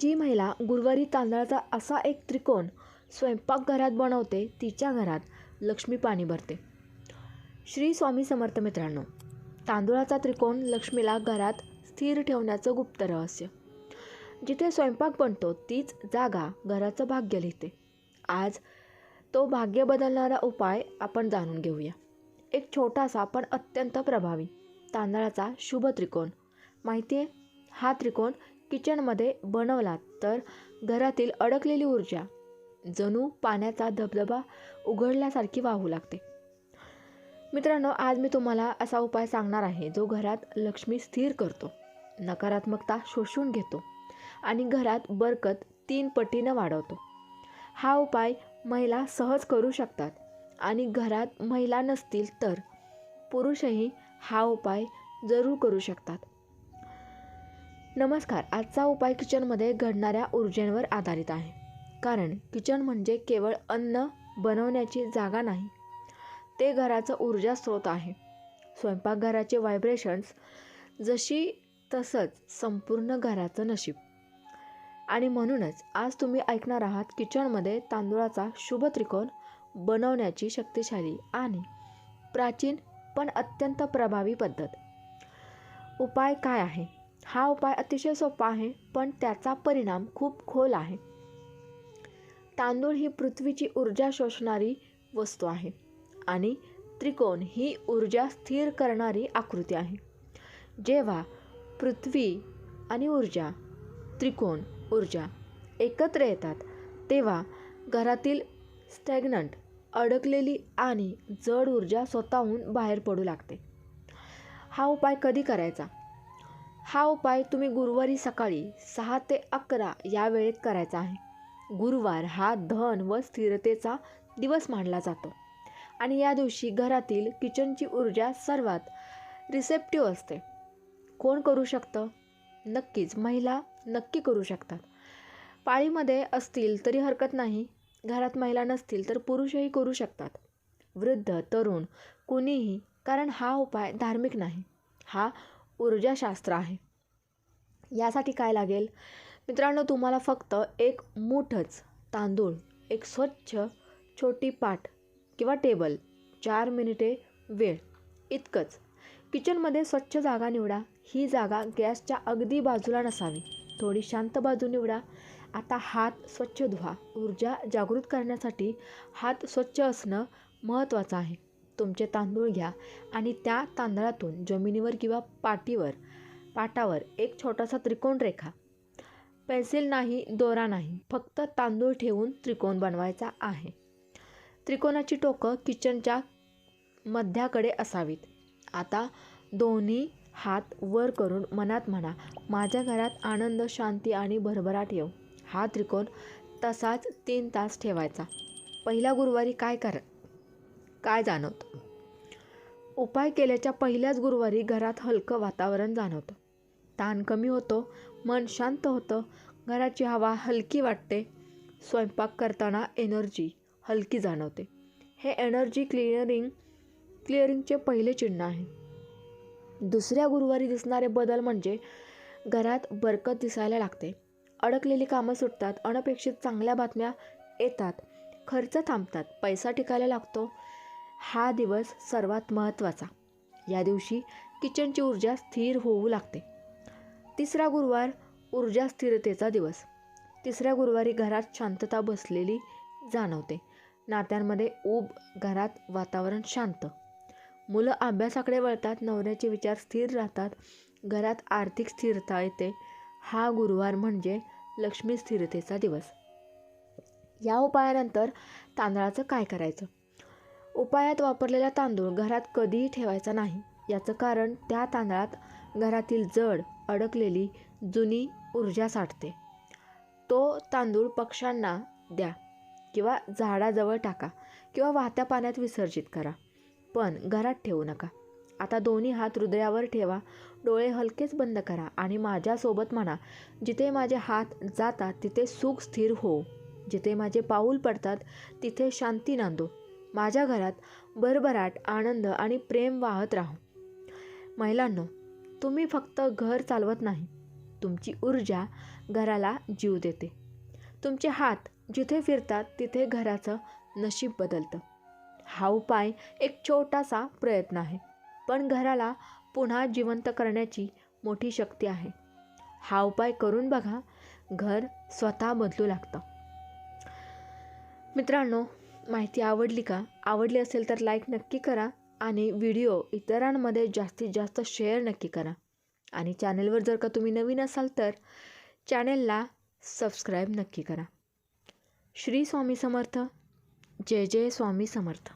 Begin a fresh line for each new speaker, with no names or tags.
जी महिला गुरुवारी तांदळाचा असा एक त्रिकोण स्वयंपाकघरात बनवते तिच्या घरात लक्ष्मी पाणी भरते. श्री स्वामी समर्थ मित्रांनो, तांदूळाचा त्रिकोण लक्ष्मीला घरात स्थिर ठेवण्याचं गुप्त रहस्य. जिथे स्वयंपाक बनतो तीच जागा घराचं भाग्य लिहिते. आज तो भाग्य बदलणारा उपाय आपण जाणून घेऊया. एक छोटासा पण अत्यंत प्रभावी तांदळाचा शुभ त्रिकोण. माहिती आहे, हा त्रिकोण किचनमध्ये बनवला तर घरातील अडकलेली ऊर्जा जणू पाण्याचा धबधबा उघडल्यासारखी वाहू लागते. मित्रांनो, आज मी तुम्हाला असा उपाय सांगणार आहे जो घरात लक्ष्मी स्थिर करतो, नकारात्मकता शोषून घेतो आणि घरात बरकत 3 पटीनं वाढवतो. हा उपाय महिला सहज करू शकतात आणि घरात महिला नसतील तर पुरुषही हा उपाय जरूर करू शकतात. नमस्कार. आजचा उपाय किचनमध्ये घडणाऱ्या ऊर्जेवर आधारित आहे. कारण किचन म्हणजे केवळ अन्न बनवण्याची जागा नाही, ते घराचं ऊर्जा स्रोत आहे. स्वयंपाकघराचे व्हायब्रेशन्स जशी तसंच संपूर्ण घराचं नशीब. आणि म्हणूनच आज तुम्ही ऐकणार आहात किचनमध्ये तांदूळाचा शुभ त्रिकोण बनवण्याची शक्तिशाली आणि प्राचीन पण अत्यंत प्रभावी पद्धत. उपाय काय आहे? हा उपाय अतिशय सोपा आहे, पण त्याचा परिणाम खूप खोल आहे. तांदूळ ही पृथ्वीची ऊर्जा शोषणारी वस्तू आहे आणि त्रिकोण ही ऊर्जा स्थिर करणारी आकृती आहे. जेव्हा पृथ्वी आणि ऊर्जा, त्रिकोण ऊर्जा एकत्र येतात तेव्हा घरातील स्टॅग्नंट, अडकलेली आणि जड ऊर्जा स्वतःहून बाहेर पडू लागते. हा उपाय कधी करायचा? हा उपाय तुम्ही गुरुवारी सकाळी 6 ते 11 या वेळेत करायचा आहे. गुरुवार हा धन व स्थिरतेचा दिवस मानला जातो आणि या दिवशी घरातील किचनची ऊर्जा सर्वात रिसेप्टिव्ह असते. कोण करू शकतं? नक्कीच महिला नक्की करू शकतात. पाळीमध्ये असतील तरी हरकत नाही. घरात महिला नसतील तर पुरुषही करू शकतात. वृद्ध, तरुण, कुणीही. कारण हा उपाय धार्मिक नाही, हा ऊर्जाशास्त्र आहे. यासाठी काय लागेल? मित्रांनो, तुम्हाला फक्त एक मूठच तांदूळ, एक स्वच्छ छोटी पाट किंवा टेबल, 4 मिनिटे वेळ, इतकंच. किचनमध्ये स्वच्छ जागा निवडा. ही जागा गॅसच्या अगदी बाजूला नसावी. थोडी शांत बाजू निवडा. आता हात स्वच्छ धुवा. ऊर्जा जागृत करण्यासाठी हात स्वच्छ असणं महत्त्वाचं आहे. तुमचे तांदूळ घ्या आणि त्या तांदळातून जमिनीवर किंवा पाटावर एक छोटासा त्रिकोण रेखा. पेन्सिल नाही, दोरा नाही, फक्त तांदूळ ठेवून त्रिकोण बनवायचा आहे. त्रिकोणाची टोकं किचनच्या मध्याकडे असावीत. आता दोन्ही हात वर करून मनात म्हणा, माझ्या घरात आनंद, शांती आणि भरभराट येऊ. हा त्रिकोण तसाच 3 तास ठेवायचा. पहिल्या गुरुवारी काय जाणवतं? उपाय केल्याच्या पहिल्याच गुरुवारी घरात हलकं वातावरण जाणवतं. ताण कमी होतो, मन शांत होतं, घराची हवा हलकी वाटते. स्वयंपाक करताना एनर्जी हलकी जाणवते. हे एनर्जी क्लिअरिंगचे पहिले चिन्ह आहे. दुसऱ्या गुरुवारी दिसणारे बदल म्हणजे घरात बरकत दिसायला लागते. अडकलेली कामं सुटतात, अनपेक्षित चांगल्या बातम्या येतात, खर्च थांबतात, पैसा टिकायला लागतो. हा दिवस सर्वात महत्त्वाचा. या दिवशी किचनची ऊर्जा स्थिर होऊ लागते. तिसरा गुरुवार ऊर्जा स्थिरतेचा दिवस. तिसऱ्या गुरुवारी घरात शांतता बसलेली जाणवते. नात्यांमध्ये ऊब, घरात वातावरण शांत. मुलं अभ्यासाकडे वळतात, नवऱ्याचे विचार स्थिर राहतात, घरात आर्थिक स्थिरता येते. हा गुरुवार म्हणजे लक्ष्मी स्थिरतेचा दिवस. या उपायानंतर तांदळाचं काय करायचं? उपायात वापरलेला तांदूळ घरात कधीही ठेवायचा नाही. याचं कारण त्या तांदळात घरातील जड, अडकलेली जुनी ऊर्जा साठते. तो तांदूळ पक्ष्यांना द्या किंवा झाडाजवळ टाका किंवा वाहत्या पाण्यात विसर्जित करा, पण घरात ठेवू नका. आता दोन्ही हात हृदयावर ठेवा, डोळे हलकेच बंद करा आणि माझ्यासोबत म्हणा, जिथे माझे हात जातात तिथे सुख स्थिर हो. जिथे माझे पाऊल पडतात तिथे शांती नांदो. माझ्या घरात भरभराट, आनंद आणि प्रेम वाहत राहो. महिलांनो, तुम्ही फक्त घर चालवत नाही, तुमची ऊर्जा घराला जीव देते. तुमचे हात जिथे फिरतात तिथे घराचं नशीब बदलतं. हा उपाय एक छोटासा प्रयत्न आहे, पण घराला पुन्हा जिवंत करण्याची मोठी शक्ती आहे. हा उपाय करून बघा, घर स्वतः बदलू लागतं. मित्रांनो, माहिती आवडली का? आवडली असेल तर लाईक नक्की करा आणि व्हिडिओ इतरांमध्ये जास्तीत जास्त शेअर नक्की करा. आणि चॅनलवर जर का तुम्ही नवीन असाल तर चॅनलला सबस्क्राईब नक्की करा. श्री स्वामी समर्थ. जय जय स्वामी समर्थ.